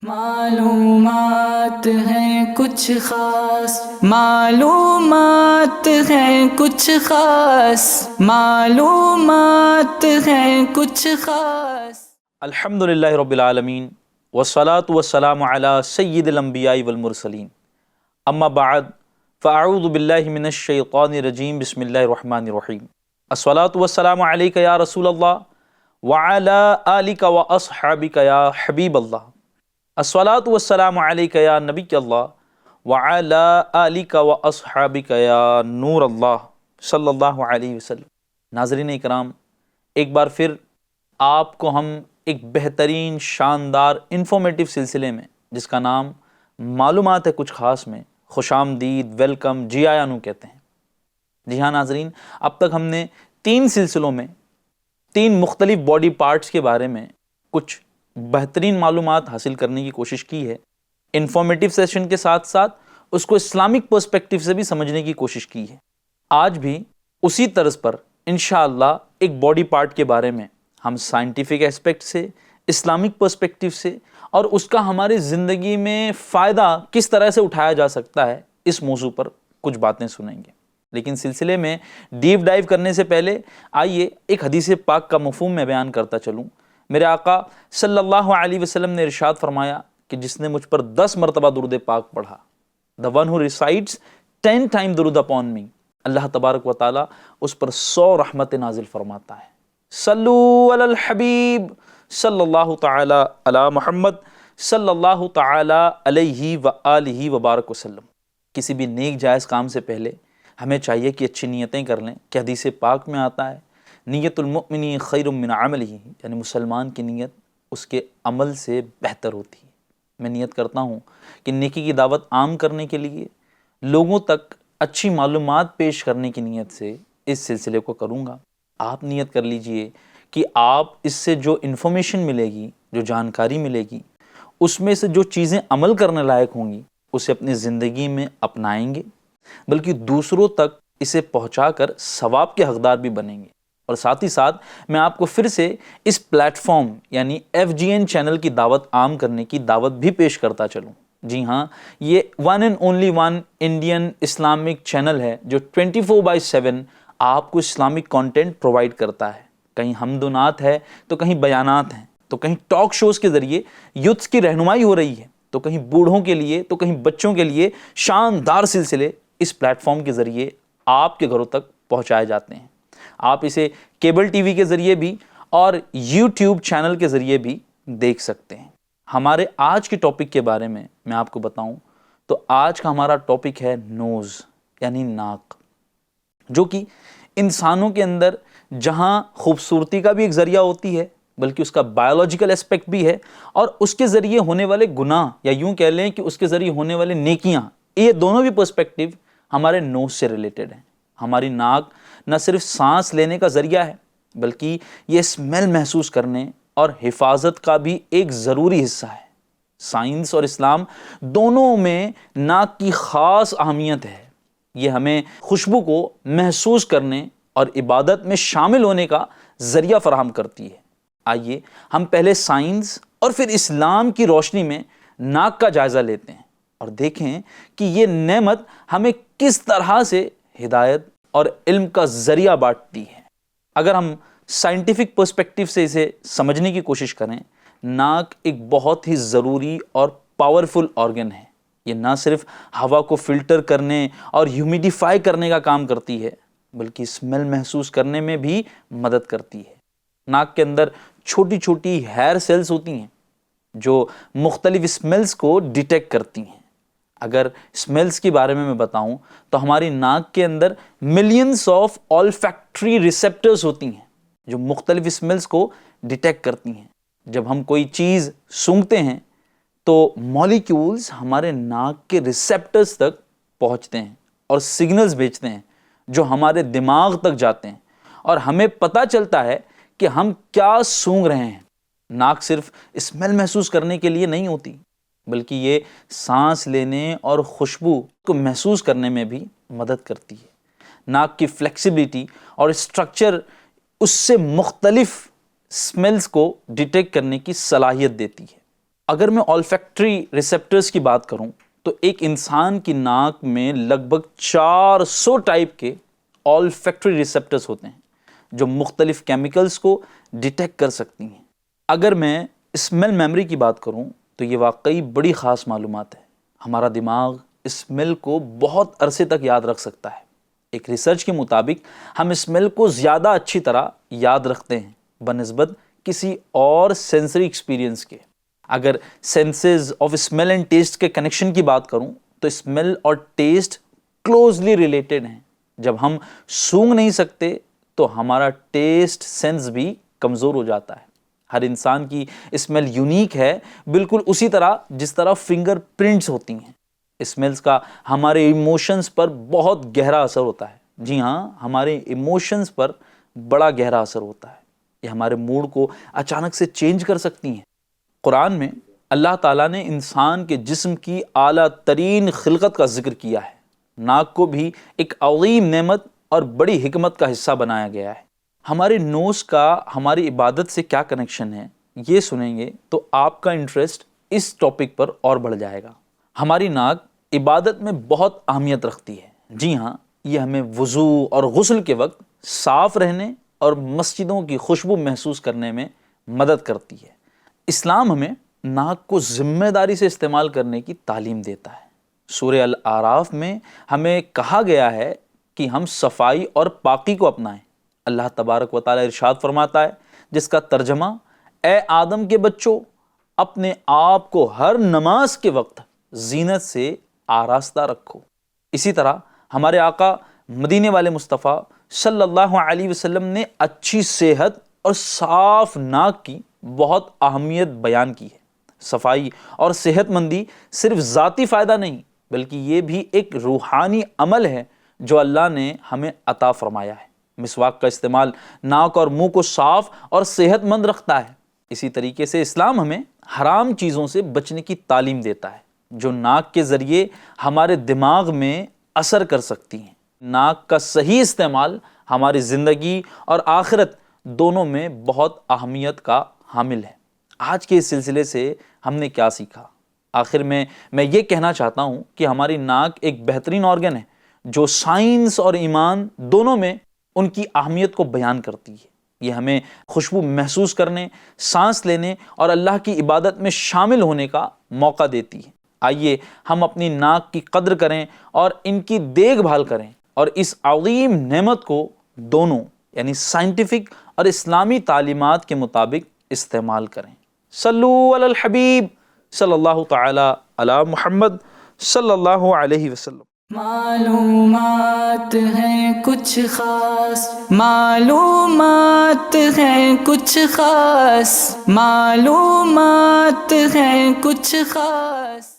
معلومات ہیں کچھ خاص، معلومات ہیں کچھ خاص، معلومات ہیں کچھ خاص۔ الحمدللہ رب العالمین والصلاة والسلام علی سید الانبیاء والمرسلین، اما بعد فاعوذ باللہ من الشیطان الرجیم، بسم اللہ الرحمن الرحیم۔ الصلاة والسلام علیک یا رسول اللہ وعلی آلک واصحابک یا حبیب اللہ، الصلاة والسلام علیک یا نبی اللہ وعلی آلک واصحابک یا نور اللہ صلی اللہ علیہ وسلم۔ ناظرین اکرام، ایک بار پھر آپ کو ہم ایک بہترین شاندار انفارمیٹیو سلسلے میں جس کا نام معلومات ہے کچھ خاص میں خوش آمدید، ویلکم، جی آیا نو کہتے ہیں۔ جی ہاں ناظرین، اب تک ہم نے 3 سلسلوں میں 3 مختلف باڈی پارٹس کے بارے میں کچھ بہترین معلومات حاصل کرنے کی کوشش کی ہے۔ انفارمیٹیو سیشن کے ساتھ ساتھ اس کو اسلامک پرسپیکٹیو سے بھی سمجھنے کی کوشش کی ہے۔ آج بھی اسی طرز پر انشاءاللہ ایک باڈی پارٹ کے بارے میں ہم سائنٹیفک ایسپیکٹ سے، اسلامک پرسپیکٹیو سے اور اس کا ہماری زندگی میں فائدہ کس طرح سے اٹھایا جا سکتا ہے، اس موضوع پر کچھ باتیں سنیں گے۔ لیکن سلسلے میں ڈیپ ڈائیو کرنے سے پہلے آئیے ایک حدیث پاک کا مفہوم میں بیان کرتا چلوں۔ میرے آقا صلی اللہ علیہ وسلم نے ارشاد فرمایا کہ جس نے مجھ پر 10 مرتبہ درود پاک پڑھا، the one who recites 10 times درود upon me، اللہ تبارک و تعالیٰ اس پر 100 رحمت نازل فرماتا ہے۔ صلو علی الحبیب صلی اللہ تعالی علی محمد صلی اللہ تعالی علیہ وآلہ وبارک وسلم۔ کسی بھی نیک جائز کام سے پہلے ہمیں چاہیے کہ اچھی نیتیں کر لیں، کہ حدیث پاک میں آتا ہے نیت المؤمن خیر من عملہ، یعنی مسلمان کی نیت اس کے عمل سے بہتر ہوتی ہے۔ میں نیت کرتا ہوں کہ نیکی کی دعوت عام کرنے کے لیے، لوگوں تک اچھی معلومات پیش کرنے کی نیت سے اس سلسلے کو کروں گا۔ آپ نیت کر لیجئے کہ آپ اس سے جو انفارمیشن ملے گی، جو جانکاری ملے گی، اس میں سے جو چیزیں عمل کرنے لائق ہوں گی اسے اپنی زندگی میں اپنائیں گے، بلکہ دوسروں تک اسے پہنچا کر ثواب کے حقدار بھی بنیں گے۔ اور ساتھ ہی ساتھ میں آپ کو پھر سے اس پلیٹ فارم یعنی FGN چینل کی دعوت عام کرنے کی دعوت بھی پیش کرتا چلوں۔ جی ہاں، یہ one and only one Indian Islamic channel ہے جو 24/7 آپ کو اسلامک کانٹینٹ پرووائڈ کرتا ہے۔ کہیں حمد و نعت ہے تو کہیں بیانات ہیں، تو کہیں ٹاک شوز کے ذریعے یوتھس کی رہنمائی ہو رہی ہے، تو کہیں بوڑھوں کے لیے، تو کہیں بچوں کے لیے شاندار سلسلے اس پلیٹ فارم کے ذریعے آپ کے گھروں تک پہنچائے جاتے ہیں۔ آپ اسے کیبل ٹی وی کے ذریعے بھی اور یوٹیوب چینل کے ذریعے بھی دیکھ سکتے ہیں۔ ہمارے آج کے ٹاپک کے بارے میں آپ کو بتاؤں تو آج کا ہمارا ٹاپک ہے نوز، یعنی ناک، جو کہ انسانوں کے اندر جہاں خوبصورتی کا بھی ایک ذریعہ ہوتی ہے، بلکہ اس کا بایولوجیکل اسپیکٹ بھی ہے، اور اس کے ذریعے ہونے والے گناہ، یا یوں کہہ لیں کہ اس کے ذریعے ہونے والے نیکیاں، یہ دونوں بھی پرسپیکٹیو ہمارے نوز سے ریلیٹڈ ہیں۔ ہماری ناک نہ صرف سانس لینے کا ذریعہ ہے، بلکہ یہ اسمیل محسوس کرنے اور حفاظت کا بھی ایک ضروری حصہ ہے۔ سائنس اور اسلام دونوں میں ناک کی خاص اہمیت ہے۔ یہ ہمیں خوشبو کو محسوس کرنے اور عبادت میں شامل ہونے کا ذریعہ فراہم کرتی ہے۔ آئیے ہم پہلے سائنس اور پھر اسلام کی روشنی میں ناک کا جائزہ لیتے ہیں اور دیکھیں کہ یہ نعمت ہمیں کس طرح سے ہدایت اور علم کا ذریعہ بانٹتی ہے۔ اگر ہم سائنٹیفک پرسپیکٹیو سے اسے سمجھنے کی کوشش کریں، ناک ایک بہت ہی ضروری اور پاورفل آرگن ہے۔ یہ نہ صرف ہوا کو فلٹر کرنے اور ہیومیڈیفائی کرنے کا کام کرتی ہے، بلکہ اسمیل محسوس کرنے میں بھی مدد کرتی ہے۔ ناک کے اندر چھوٹی چھوٹی ہیئر سیلز ہوتی ہیں جو مختلف اسمیلز کو ڈیٹیکٹ کرتی ہیں۔ اگر اسمیلز کے بارے میں بتاؤں تو ہماری ناک کے اندر ملینز آف olfactory ریسیپٹرز ہوتی ہیں جو مختلف اسمیلز کو ڈیٹیکٹ کرتی ہیں۔ جب ہم کوئی چیز سونگھتے ہیں تو مالیکیولز ہمارے ناک کے ریسیپٹرز تک پہنچتے ہیں اور سگنلز بھیجتے ہیں جو ہمارے دماغ تک جاتے ہیں، اور ہمیں پتہ چلتا ہے کہ ہم کیا سونگھ رہے ہیں۔ ناک صرف اسمیل محسوس کرنے کے لیے نہیں ہوتی، بلکہ یہ سانس لینے اور خوشبو کو محسوس کرنے میں بھی مدد کرتی ہے۔ ناک کی فلیکسیبلٹی اور اسٹرکچر اس سے مختلف اسمیلز کو ڈیٹیکٹ کرنے کی صلاحیت دیتی ہے۔ اگر میں olfactory receptors کی بات کروں تو ایک انسان کی ناک میں لگ بھگ 400 ٹائپ کے olfactory receptors ہوتے ہیں جو مختلف کیمیکلز کو ڈیٹیکٹ کر سکتی ہیں۔ اگر میں اسمیل میموری کی بات کروں تو یہ واقعی بڑی خاص معلومات ہے۔ ہمارا دماغ اسمیل کو بہت عرصے تک یاد رکھ سکتا ہے۔ ایک ریسرچ کے مطابق ہم اسمیل کو زیادہ اچھی طرح یاد رکھتے ہیں بنسبت کسی اور سینسری ایکسپیرینس کے۔ اگر senses of smell and taste کے کنیکشن کی بات کروں تو اسمیل اور ٹیسٹ کلوزلی ریلیٹڈ ہیں۔ جب ہم سونگھ نہیں سکتے تو ہمارا ٹیسٹ سینس بھی کمزور ہو جاتا ہے۔ ہر انسان کی اسمیل یونیک ہے، بالکل اسی طرح جس طرح فنگر پرنٹس ہوتی ہیں۔ اسمیلز کا ہمارے ایموشنز پر بہت گہرا اثر ہوتا ہے۔ جی ہاں، ہمارے ایموشنز پر بڑا گہرا اثر ہوتا ہے۔ یہ ہمارے موڈ کو اچانک سے چینج کر سکتی ہیں۔ قرآن میں اللہ تعالیٰ نے انسان کے جسم کی اعلیٰ ترین خلقت کا ذکر کیا ہے۔ ناک کو بھی ایک عظیم نعمت اور بڑی حکمت کا حصہ بنایا گیا ہے۔ ہمارے نوز کا ہماری عبادت سے کیا کنیکشن ہے، یہ سنیں گے تو آپ کا انٹرسٹ اس ٹاپک پر اور بڑھ جائے گا۔ ہماری ناک عبادت میں بہت اہمیت رکھتی ہے۔ جی ہاں، یہ ہمیں وضو اور غسل کے وقت صاف رہنے اور مسجدوں کی خوشبو محسوس کرنے میں مدد کرتی ہے۔ اسلام ہمیں ناک کو ذمہ داری سے استعمال کرنے کی تعلیم دیتا ہے۔ سورہ الاعراف میں ہمیں کہا گیا ہے کہ ہم صفائی اور پاکی کو اپنائیں۔ اللہ تبارک و تعالیٰ ارشاد فرماتا ہے، جس کا ترجمہ اے آدم کے بچوں، اپنے آپ کو ہر نماز کے وقت زینت سے آراستہ رکھو۔ اسی طرح ہمارے آقا مدینے والے مصطفیٰ صلی اللہ علیہ وسلم نے اچھی صحت اور صاف ناک کی بہت اہمیت بیان کی ہے۔ صفائی اور صحت مندی صرف ذاتی فائدہ نہیں بلکہ یہ بھی ایک روحانی عمل ہے جو اللہ نے ہمیں عطا فرمایا ہے۔ مسواک کا استعمال ناک اور منہ کو صاف اور صحت مند رکھتا ہے۔ اسی طریقے سے اسلام ہمیں حرام چیزوں سے بچنے کی تعلیم دیتا ہے جو ناک کے ذریعے ہمارے دماغ میں اثر کر سکتی ہیں۔ ناک کا صحیح استعمال ہماری زندگی اور آخرت دونوں میں بہت اہمیت کا حامل ہے۔ آج کے اس سلسلے سے ہم نے کیا سیکھا؟ آخر میں یہ کہنا چاہتا ہوں کہ ہماری ناک ایک بہترین آرگن ہے جو سائنس اور ایمان دونوں میں ان کی اہمیت کو بیان کرتی ہے۔ یہ ہمیں خوشبو محسوس کرنے، سانس لینے اور اللہ کی عبادت میں شامل ہونے کا موقع دیتی ہے۔ آئیے ہم اپنی ناک کی قدر کریں اور ان کی دیکھ بھال کریں اور اس عظیم نعمت کو دونوں یعنی سائنٹیفک اور اسلامی تعلیمات کے مطابق استعمال کریں۔ صلو علی الحبیب صلی اللہ تعالی علی محمد صلی اللہ علیہ وسلم۔ معلومات ہیں کچھ خاص، معلومات ہیں کچھ خاص، معلومات ہیں کچھ خاص۔